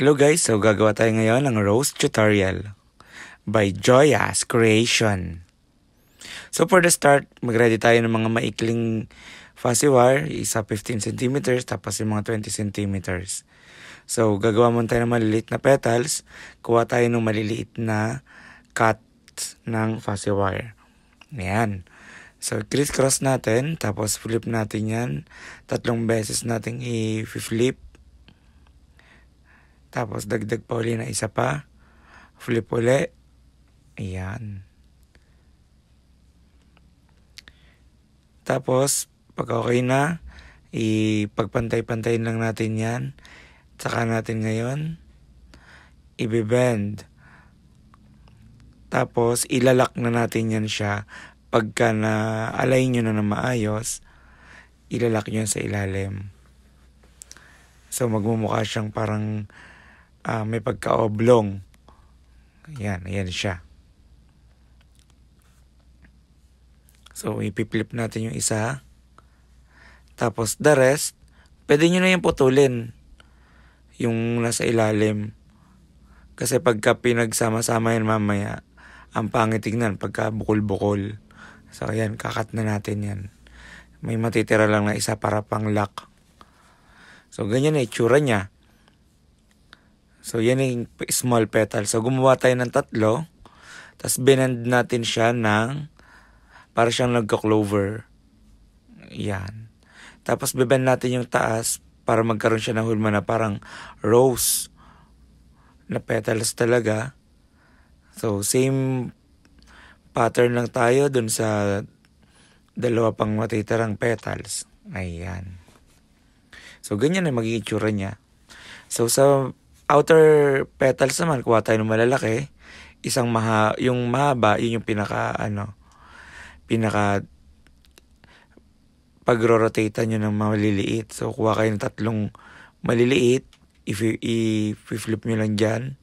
Hello guys, so gagawa tayo ngayon ng rose tutorial by Joya's Creation. So for the start, mag-ready tayo ng mga maikling fuzzy wire, isa 15 cm, tapos yung mga 20 cm. So gagawa muna tayo ng maliliit na petals, kuha tayo ng maliliit na cut ng fuzzy wire. Ayan. So criss-cross natin, tapos flip natin yan, 3 beses natin i-flip. Tapos dagdag pa uli na isa pa. Flip uli. Ayan. Tapos, pag okay na, ipagpantay-pantayin lang natin yan. Saka natin ngayon, i-bend. Tapos, ilalak na natin yan siya. Pagka na-align nyo na maayos, ilalak nyo sa ilalim. So, magmumukha siyang parang may pagka-oblong. Ayan siya. So, ipip-flip natin yung isa. Tapos, the rest, pwede nyo na yung putulin. Yung nasa ilalim. Kasi pagka pinagsama-sama yan mamaya, ang pangit tignan pagka bukol-bukol. So, ayan, kakat na natin yan. May matitira lang na isa para pang lock. So, ganyan na itsura niya. So, yan yung small petal. So, gumawa tayo ng 3. Tapos, binend natin siya ng para siyang nagka-clover. Yan. Tapos, bibend natin yung taas para magkaroon siya ng hulma na parang rose na petals talaga. So, same pattern lang tayo dun sa 2 pang matitirang petals. Ayan. So, ganyan na magiging itsura niya. So, sa outer petals naman, kuha tayo ng malalaki. Yung mahaba, yun yung pinaka pag-rotate nyo ng maliliit. So, kuha kayo ng 3 maliliit. I-flip nyo lang dyan.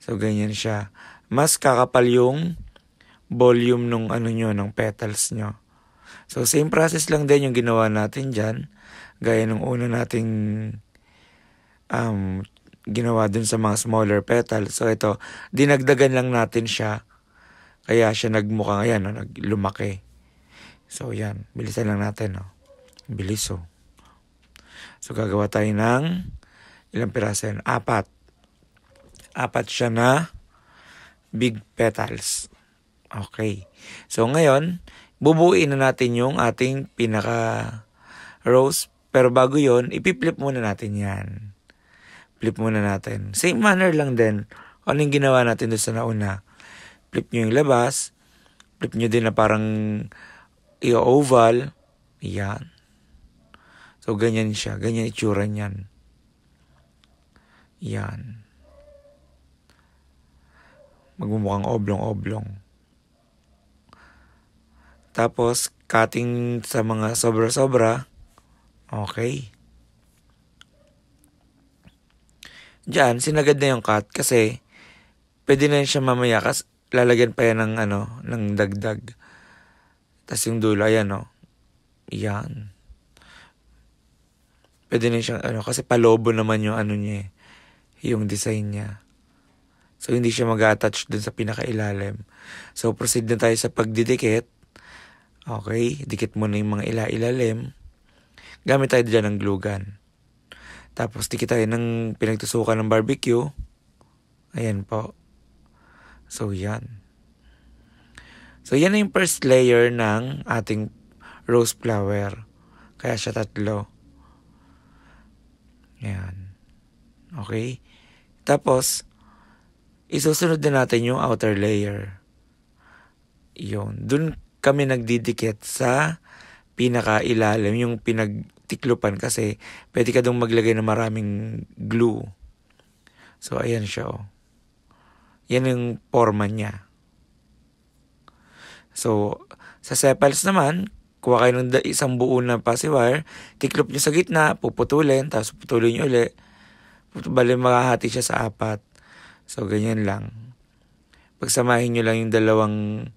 So, ganyan siya. Mas kakapal yung volume ng ng petals nyo. So, same process lang din yung ginawa natin dyan. Gaya ng una nating ginawa dun sa mga smaller petals. So, ito, dinagdagan lang natin siya. Kaya siya nagmukhang, lumaki. So, yan. Bilisan lang natin, no? Bilis, oh. So, gagawa tayo ng ilang piraso yan? 4. 4 siya na big petals. Okay. So, ngayon, bubuuin na natin yung ating pinaka-rose. Pero bago yon, ipi-flip muna natin yan. Flip muna natin. Same manner lang din. Ano yung ginawa natin doon sa nauna? Flip nyo yung labas. Flip nyo din na parang i-oval. Yan. So, ganyan siya. Ganyan itsura niyan. Yan. Magmumukhang oblong-oblong. Tapos, cutting sa mga sobra-sobra. Okay. Diyan, sinagad na yung cut kasi pwede na siya mamaya kasi lalagyan pa yan ng dagdag. Tapos yung dulo, ayan, no? Yan. Pwede na siyang kasi palobo naman yung niya, yung design niya. So, hindi siya mag-attach dun sa pinakailalim. So, proceed na tayo sa pagdidikit. Okay, dikit mo na yung mga ilalim. Gamit tayo dyan ng glue gun. Tapos, dikit tayo ng pinagtusukan ng barbecue. Ayan po. So, yan. So, yan na yung first layer ng ating rose flower. Kaya siya 3. Ayan. Okay. Tapos, isusunod din natin yung outer layer. Yun. Dun kami nagdidikit sa pinakailalim, yung pinagtiklupan kasi pwede ka dong maglagay ng maraming glue. So, ayan siya, oh. Yan yung forma niya. So, sa sepals naman, kuha kayo ng isang buo na fuzzy wire, tiklop nyo sa gitna, puputulin, tapos puputulin nyo ulit. Bali, makahati siya sa 4. So, ganyan lang. Pagsamahin nyo lang yung 1/4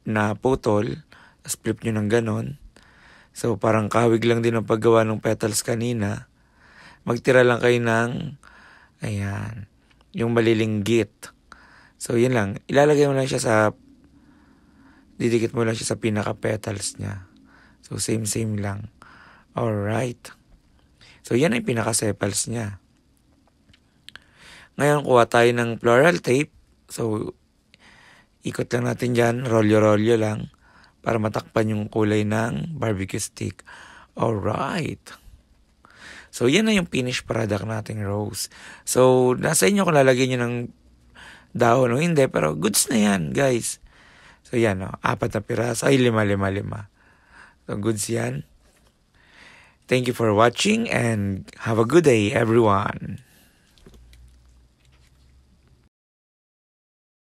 na putol, tapos flip nyo ng ganon. So, parang kahawig lang din ang paggawa ng petals kanina. Magtira lang kayo ng Ayan. Yung malilinggit. So, yun lang. Ilalagay mo lang siya didikit mo lang siya sa pinaka-petals niya. So, same lang. Alright. So, yan ay pinaka-sepals niya. Ngayon, kuha tayo ng floral tape. So, ikot lang natin dyan. Rolyo-rolyo lang. Para matakpan yung kulay ng barbecue stick. Alright. So, yan na yung finished product nating rose. So, nasa inyo kung lalagyan nyo ng dahon o hindi. Pero goods na yan, guys. So, yan, 4 na piraso. Ay, 5. So, goods yan. Thank you for watching and have a good day, everyone.